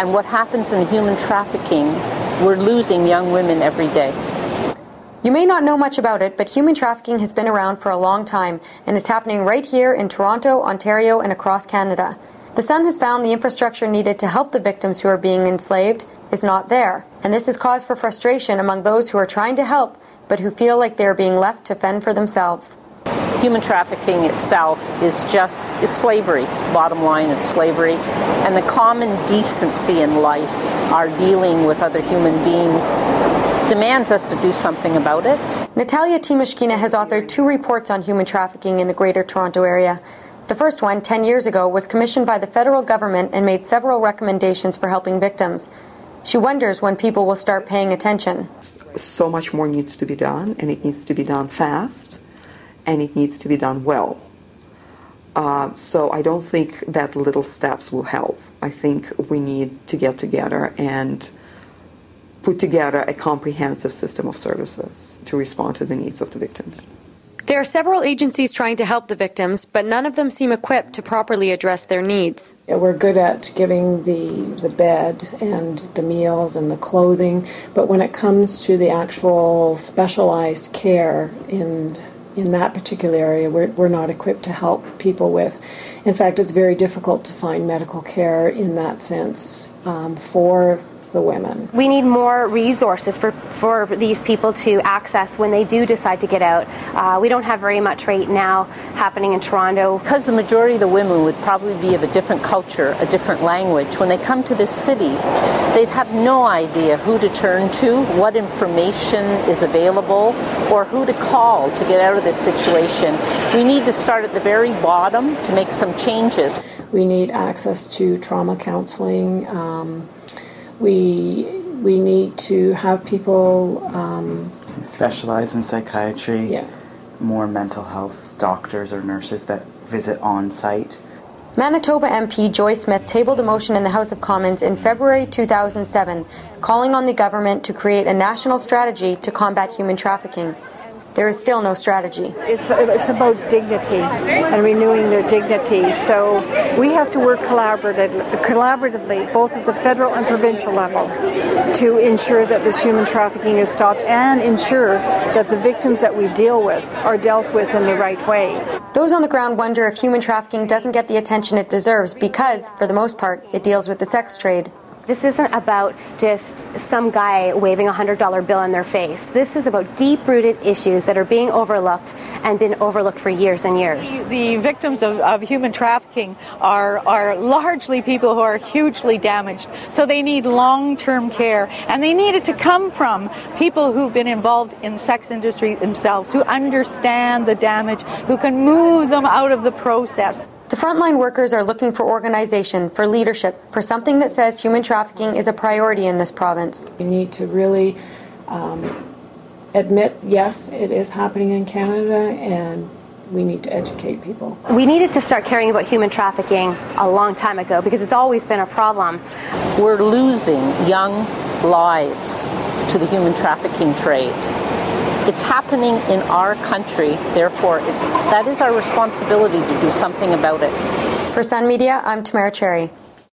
And what happens in human trafficking, we're losing young women every day. You may not know much about it, but human trafficking has been around for a long time and is happening right here in Toronto, Ontario, and across Canada. The Sun has found the infrastructure needed to help the victims who are being enslaved is not there, and this is cause for frustration among those who are trying to help but who feel like they are being left to fend for themselves. Human trafficking itself is it's slavery. Bottom line, it's slavery. And the common decency in life, our dealing with other human beings, demands us to do something about it. Natalia Timoshkina has authored 2 reports on human trafficking in the Greater Toronto Area. The first one, 10 years ago, was commissioned by the federal government and made several recommendations for helping victims. She wonders when people will start paying attention. So much more needs to be done, and it needs to be done fast, and it needs to be done well. So I don't think that little steps will help. I think we need to get together and put together a comprehensive system of services to respond to the needs of the victims. There are several agencies trying to help the victims, but none of them seem equipped to properly address their needs. We're good at giving the bed and the meals and the clothing, but when it comes to the actual specialized care in that particular area, we're not equipped to help people with. In fact, it's very difficult to find medical care in that sense for the women. We need more resources for these people to access when they do decide to get out. We don't have very much right now happening in Toronto. Because the majority of the women would probably be of a different culture, a different language, when they come to this city, they'd have no idea who to turn to, what information is available, or who to call to get out of this situation. We need to start at the very bottom to make some changes. We need access to trauma counseling. We need to have people specialize in psychiatry, more mental health doctors or nurses that visit on site. Manitoba MP Joy Smith tabled a motion in the House of Commons in February 2007 calling on the government to create a national strategy to combat human trafficking. There is still no strategy. It's about dignity and renewing their dignity. So we have to work collaboratively, both at the federal and provincial level, to ensure that this human trafficking is stopped and ensure that the victims that we deal with are dealt with in the right way. Those on the ground wonder if human trafficking doesn't get the attention it deserves because, for the most part, it deals with the sex trade. This isn't about just some guy waving a $100 bill in their face. This is about deep-rooted issues that are being overlooked and been overlooked for years and years. The victims of human trafficking are largely people who are hugely damaged. So they need long-term care, and they need it to come from people who've been involved in the sex industry themselves, who understand the damage, who can move them out of the process. The frontline workers are looking for organization, for leadership, for something that says human trafficking is a priority in this province. We need to really admit, yes, it is happening in Canada, and we need to educate people. We needed to start caring about human trafficking a long time ago because it's always been a problem. We're losing young lives to the human trafficking trade. It's happening in our country, therefore that is our responsibility to do something about it. For Sun Media, I'm Tamara Cherry.